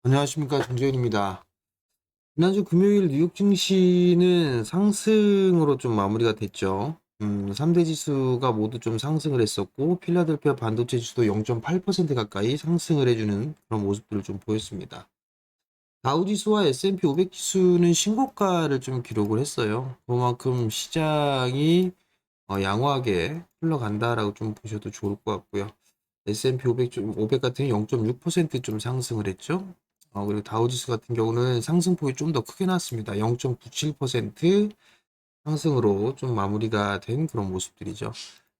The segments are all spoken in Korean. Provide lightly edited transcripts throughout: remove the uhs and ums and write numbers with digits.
안녕하십니까, 정재윤입니다. 지난주 금요일 뉴욕 증시는 상승으로 좀 마무리가 됐죠. 3대 지수가 모두 좀 상승을 했었고, 필라델피아 반도체 지수도 0.8% 가까이 상승을 해주는 그런 모습들을 좀 보였습니다. 다우 지수와 S&P 500 지수는 신고가를 좀 기록을 했어요. 그만큼 시장이 양호하게 흘러간다라고 좀 보셔도 좋을 것 같고요. S&P 500 같은 경우 0.6%좀 상승을 했죠. 그리고 다우지수 같은 경우는 상승폭이 좀 더 크게 났습니다. 0.97% 상승으로 좀 마무리가 된 그런 모습들이죠.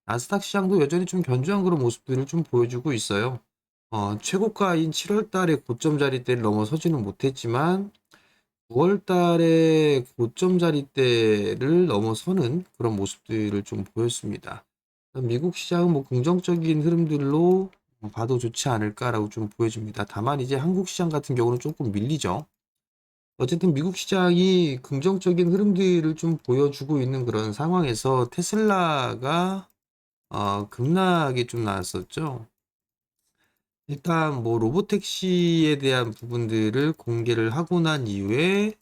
나스닥 시장도 여전히 좀 견조한 그런 모습들을 좀 보여주고 있어요. 최고가인 7월 달에 고점 자리대를 넘어서지는 못했지만 9월 달에 고점 자리대를 넘어서는 그런 모습들을 좀 보였습니다. 미국 시장은 뭐 긍정적인 흐름들로 봐도 좋지 않을까라고 좀 보여집니다. 다만 이제 한국 시장 같은 경우는 조금 밀리죠. 어쨌든 미국 시장이 긍정적인 흐름들을 좀 보여주고 있는 그런 상황에서 테슬라가 급락이 좀 나왔었죠. 일단 뭐 로보택시에 대한 부분들을 공개를 하고 난 이후에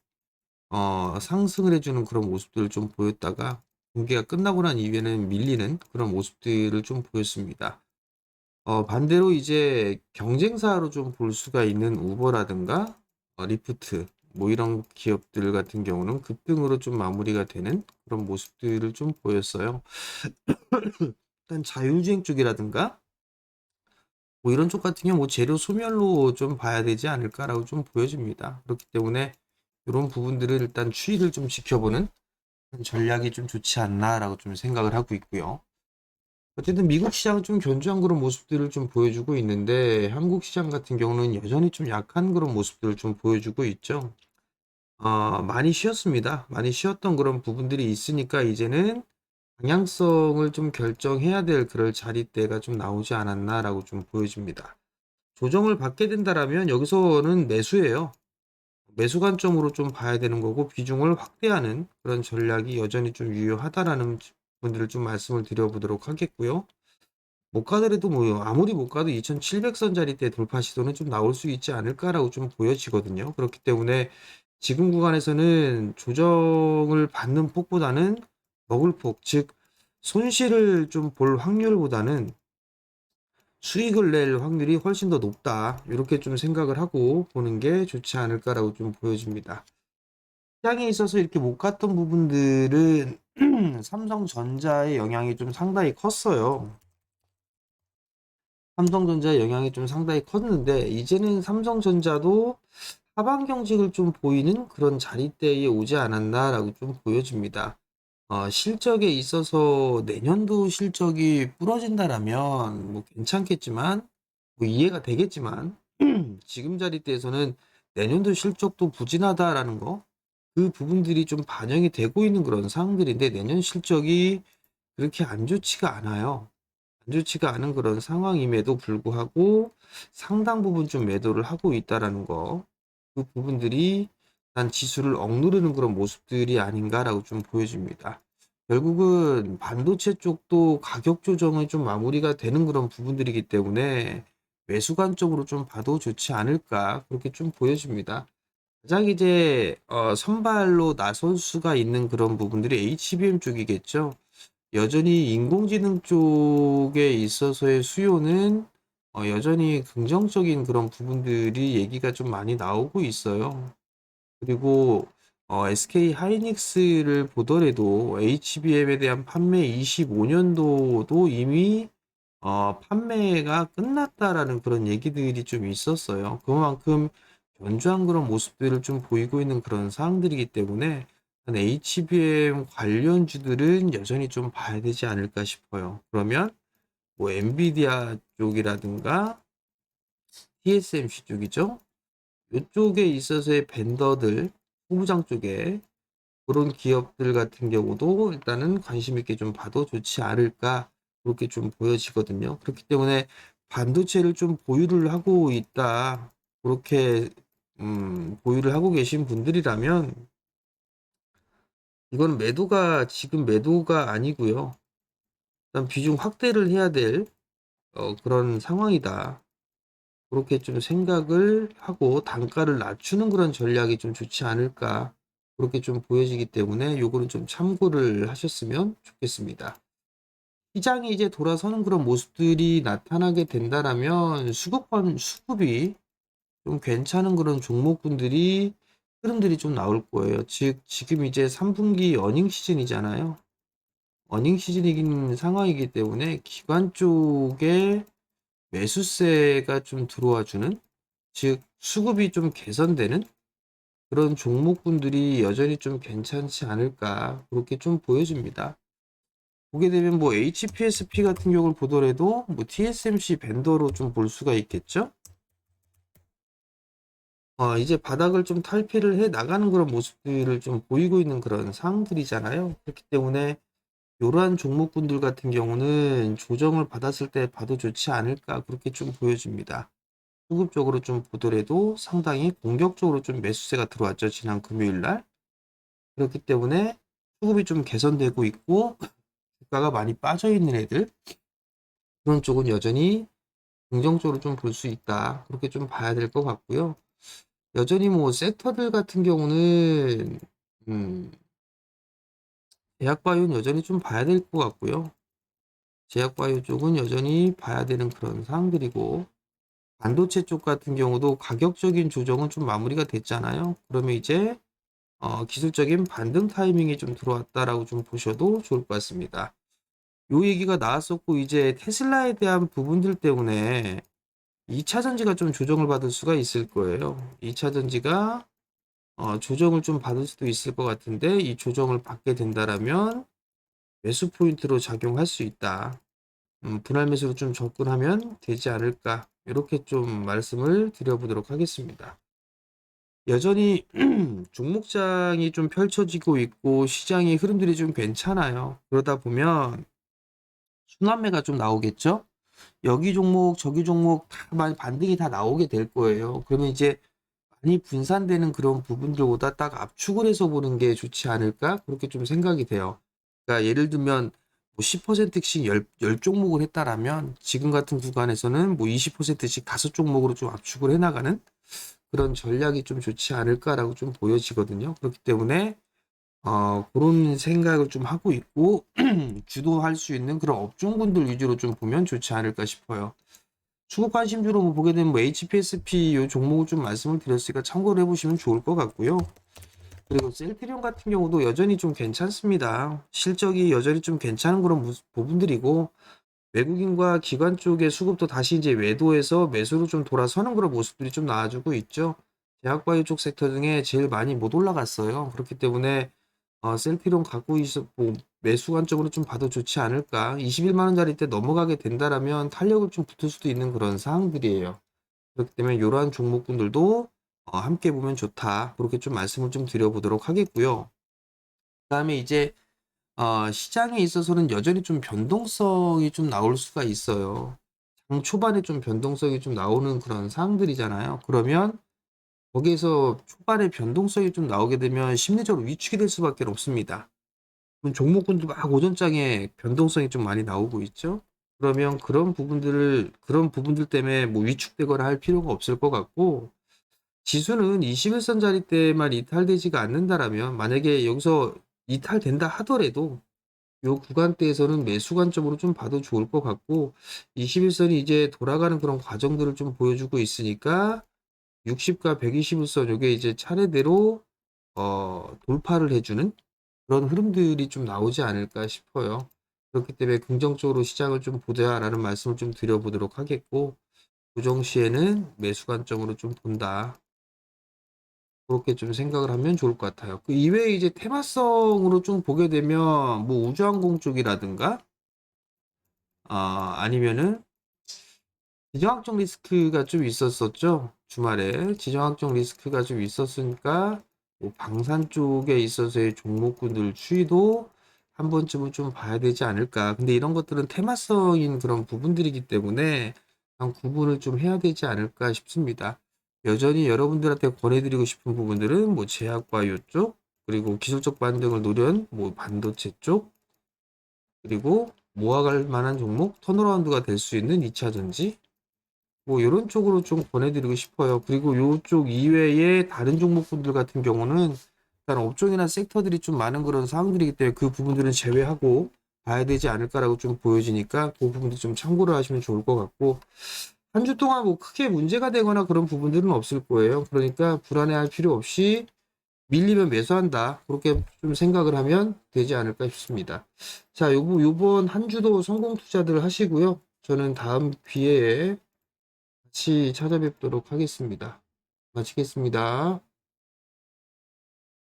상승을 해주는 그런 모습들을 좀 보였다가 공개가 끝나고 난 이후에는 밀리는 그런 모습들을 좀 보였습니다. 반대로 이제 경쟁사로 좀 볼 수가 있는 우버라든가 리프트 뭐 이런 기업들 같은 경우는 급등으로 좀 마무리가 되는 그런 모습들을 좀 보였어요. 일단 자율주행 쪽이라든가 뭐 이런 쪽 같은 경우 뭐 재료 소멸로 좀 봐야 되지 않을까라고 좀 보여집니다. 그렇기 때문에 이런 부분들을 일단 추이를 좀 지켜보는 전략이 좀 좋지 않나라고 좀 생각을 하고 있고요. 어쨌든 미국 시장은 좀 견조한 그런 모습들을 좀 보여주고 있는데 한국 시장 같은 경우는 여전히 좀 약한 그런 모습들을 좀 보여주고 있죠. 많이 쉬었습니다. 많이 쉬었던 그런 부분들이 있으니까 이제는 방향성을 좀 결정해야 될 그럴 자리대가 좀 나오지 않았나라고 좀 보여집니다. 조정을 받게 된다라면 여기서는 매수예요. 매수 관점으로 좀 봐야 되는 거고 비중을 확대하는 그런 전략이 여전히 좀 유효하다라는 분들을 좀 말씀을 드려보도록 하겠고요. 못 가더라도 뭐 아무리 못 가도 2700선짜리 돌파 시도는 좀 나올 수 있지 않을까라고 좀 보여지거든요. 그렇기 때문에 지금 구간에서는 조정을 받는 폭보다는 먹을 폭, 즉 손실을 좀 볼 확률보다는 수익을 낼 확률이 훨씬 더 높다. 이렇게 좀 생각을 하고 보는 게 좋지 않을까라고 좀 보여집니다. 시장에 있어서 이렇게 못 갔던 부분들은 삼성전자의 영향이 좀 상당히 컸어요. 삼성전자의 영향이 좀 상당히 컸는데 이제는 삼성전자도 하반 경직을 좀 보이는 그런 자리대에 오지 않았나라고 좀 보여집니다. 실적에 있어서 내년도 실적이 부러진다라면 뭐 괜찮겠지만 뭐 이해가 되겠지만 지금 자리대에서는 내년도 실적도 부진하다라는 거, 그 부분들이 좀 반영이 되고 있는 그런 상황들인데 내년 실적이 그렇게 안 좋지가 않아요. 안 좋지가 않은 그런 상황임에도 불구하고 상당 부분 좀 매도를 하고 있다라는 거, 그 부분들이 난 지수를 억누르는 그런 모습들이 아닌가라고 좀 보여집니다. 결국은 반도체 쪽도 가격 조정이 좀 마무리가 되는 그런 부분들이기 때문에 매수 관점으로 좀 봐도 좋지 않을까 그렇게 좀 보여집니다. 가장 이제 선발로 나설 수가 있는 그런 부분들이 HBM 쪽이겠죠. 여전히 인공지능 쪽에 있어서의 수요는 여전히 긍정적인 그런 부분들이 얘기가 좀 많이 나오고 있어요. 그리고 SK 하이닉스를 보더라도 HBM에 대한 판매 25년도도 이미 판매가 끝났다라는 그런 얘기들이 좀 있었어요. 그만큼 견조한 그런 모습들을 좀 보이고 있는 그런 상황들이기 때문에 HBM 관련주들은 여전히 좀 봐야 되지 않을까 싶어요. 그러면 뭐 엔비디아 쪽이라든가 TSMC 쪽이죠. 이쪽에 있어서의 벤더들, 후부장 쪽에 그런 기업들 같은 경우도 일단은 관심 있게 좀 봐도 좋지 않을까 그렇게 좀 보여지거든요. 그렇기 때문에 반도체를 좀 보유를 하고 있다. 그렇게 보유를 하고 계신 분들이라면 이거는 매도가 지금 매도가 아니고요. 일단 비중 확대를 해야 될 그런 상황이다. 그렇게 좀 생각을 하고 단가를 낮추는 그런 전략이 좀 좋지 않을까. 그렇게 좀 보여지기 때문에 요거는 좀 참고를 하셨으면 좋겠습니다. 시장이 이제 돌아서는 그런 모습들이 나타나게 된다라면 수급이 좀 괜찮은 그런 종목군들이 흐름들이 좀 나올 거예요. 즉 지금 이제 3분기 어닝 시즌이잖아요. 어닝 시즌이긴 상황이기 때문에 기관 쪽에 매수세가 좀 들어와 주는, 즉 수급이 좀 개선되는 그런 종목군들이 여전히 좀 괜찮지 않을까 그렇게 좀 보여집니다. 보게 되면 뭐 HPSP 같은 경우를 보더라도 뭐 TSMC 벤더로 좀 볼 수가 있겠죠. 이제 바닥을 좀 탈피를 해 나가는 그런 모습들을 좀 보이고 있는 그런 상황들이잖아요. 그렇기 때문에 이러한 종목군들 같은 경우는 조정을 받았을 때 봐도 좋지 않을까 그렇게 좀 보여집니다. 수급적으로 좀 보더라도 상당히 공격적으로 좀 매수세가 들어왔죠. 지난 금요일 날. 그렇기 때문에 수급이 좀 개선되고 있고 주가가 많이 빠져 있는 애들, 그런 쪽은 여전히 긍정적으로 좀 볼 수 있다. 그렇게 좀 봐야 될 것 같고요. 여전히 뭐 섹터들 같은 경우는 음, 제약바이오는 여전히 좀 봐야 될 것 같고요. 제약바이오 쪽은 여전히 봐야 되는 그런 상황들이고, 반도체 쪽 같은 경우도 가격적인 조정은 좀 마무리가 됐잖아요. 그러면 이제 기술적인 반등 타이밍이 좀 들어왔다라고 좀 보셔도 좋을 것 같습니다. 요 얘기가 나왔었고, 이제 테슬라에 대한 부분들 때문에 2차 전지가 좀 조정을 받을 수가 있을 거예요. 2차 전지가 조정을 좀 받을 수도 있을 것 같은데, 이 조정을 받게 된다라면 매수 포인트로 작용할 수 있다. 분할 매수로 좀 접근하면 되지 않을까. 이렇게 좀 말씀을 드려보도록 하겠습니다. 여전히 종목장이 좀 펼쳐지고 있고 시장의 흐름들이 좀 괜찮아요. 그러다 보면 순환매가 좀 나오겠죠? 여기 종목, 저기 종목 다 많이 반등이 다 나오게 될 거예요. 그러면 이제 많이 분산되는 그런 부분들보다 딱 압축을 해서 보는 게 좋지 않을까? 그렇게 좀 생각이 돼요. 그러니까 예를 들면 뭐 10%씩 10 종목을 했다라면 지금 같은 구간에서는 뭐 20%씩 5종목으로 좀 압축을 해나가는 그런 전략이 좀 좋지 않을까라고 좀 보여지거든요. 그렇기 때문에 그런 생각을 좀 하고 있고 주도할 수 있는 그런 업종군들 위주로 좀 보면 좋지 않을까 싶어요. 추구 관심주로 뭐 보게 되면 뭐 HPSP 요 종목을 좀 말씀을 드렸으니까 참고를 해보시면 좋을 것 같고요. 그리고 셀트리온 같은 경우도 여전히 좀 괜찮습니다. 실적이 여전히 좀 괜찮은 그런 부분들이고, 외국인과 기관 쪽의 수급도 다시 이제 외도에서 매수로 좀 돌아서는 그런 모습들이 좀 나와주고 있죠. 제약바이오 쪽 섹터 중에 제일 많이 못 올라갔어요. 그렇기 때문에 셀트리온 갖고 있어 뭐 매수 관점으로 좀 봐도 좋지 않을까. 21만 원짜리 때 넘어가게 된다라면 탄력을 좀 붙을 수도 있는 그런 상황들이에요. 그렇기 때문에 이러한 종목군들도 함께 보면 좋다. 그렇게 좀 말씀을 좀 드려보도록 하겠고요. 그다음에 이제 시장에 있어서는 여전히 좀 변동성이 좀 나올 수가 있어요. 장 초반에 좀 변동성이 좀 나오는 그런 상황들이잖아요. 그러면 거기에서 초반에 변동성이 좀 나오게 되면 심리적으로 위축이 될 수밖에 없습니다. 그럼 종목군도 막 오전장에 변동성이 좀 많이 나오고 있죠. 그러면 그런 부분들 때문에 뭐 위축되거나 할 필요가 없을 것 같고, 지수는 21선짜리 때만 이탈되지가 않는다라면, 만약에 여기서 이탈된다 하더라도 요 구간대에서는 매수 관점으로 좀 봐도 좋을 것 같고, 21선이 이제 돌아가는 그런 과정들을 좀 보여주고 있으니까 60과 121선 요게 이제 차례대로 돌파를 해주는 그런 흐름들이 좀 나오지 않을까 싶어요. 그렇기 때문에 긍정적으로 시장을 좀 보자라는 말씀을 좀 드려보도록 하겠고, 조정 시에는 매수 관점으로 좀 본다. 그렇게 좀 생각을 하면 좋을 것 같아요. 그 이외에 이제 테마성으로 좀 보게 되면 뭐 우주항공 쪽이라든가 아니면은 지정학적 리스크가 좀 있었었죠. 주말에 지정학적 리스크가 좀 있었으니까 뭐 방산 쪽에 있어서의 종목군들 추이도 한 번쯤은 좀 봐야 되지 않을까. 근데 이런 것들은 테마성인 그런 부분들이기 때문에 한 구분을 좀 해야 되지 않을까 싶습니다. 여전히 여러분들한테 권해드리고 싶은 부분들은 뭐 제약바이오 쪽, 그리고 기술적 반등을 노린 뭐 반도체 쪽, 그리고 모아갈 만한 종목, 턴어라운드가 될 수 있는 2차 전지, 뭐 요런 쪽으로 좀 권해드리고 싶어요. 그리고 요쪽 이외에 다른 종목분들 같은 경우는 일단 업종이나 섹터들이 좀 많은 그런 상황들이기 때문에 그 부분들은 제외하고 봐야 되지 않을까라고 좀 보여지니까 그 부분도 좀 참고를 하시면 좋을 것 같고, 한 주 동안 뭐 크게 문제가 되거나 그런 부분들은 없을 거예요. 그러니까 불안해할 필요 없이 밀리면 매수한다, 그렇게 좀 생각을 하면 되지 않을까 싶습니다. 자, 요번 한 주도 성공 투자들 하시고요. 저는 다음 기회에 같이 찾아뵙도록 하겠습니다. 마치겠습니다.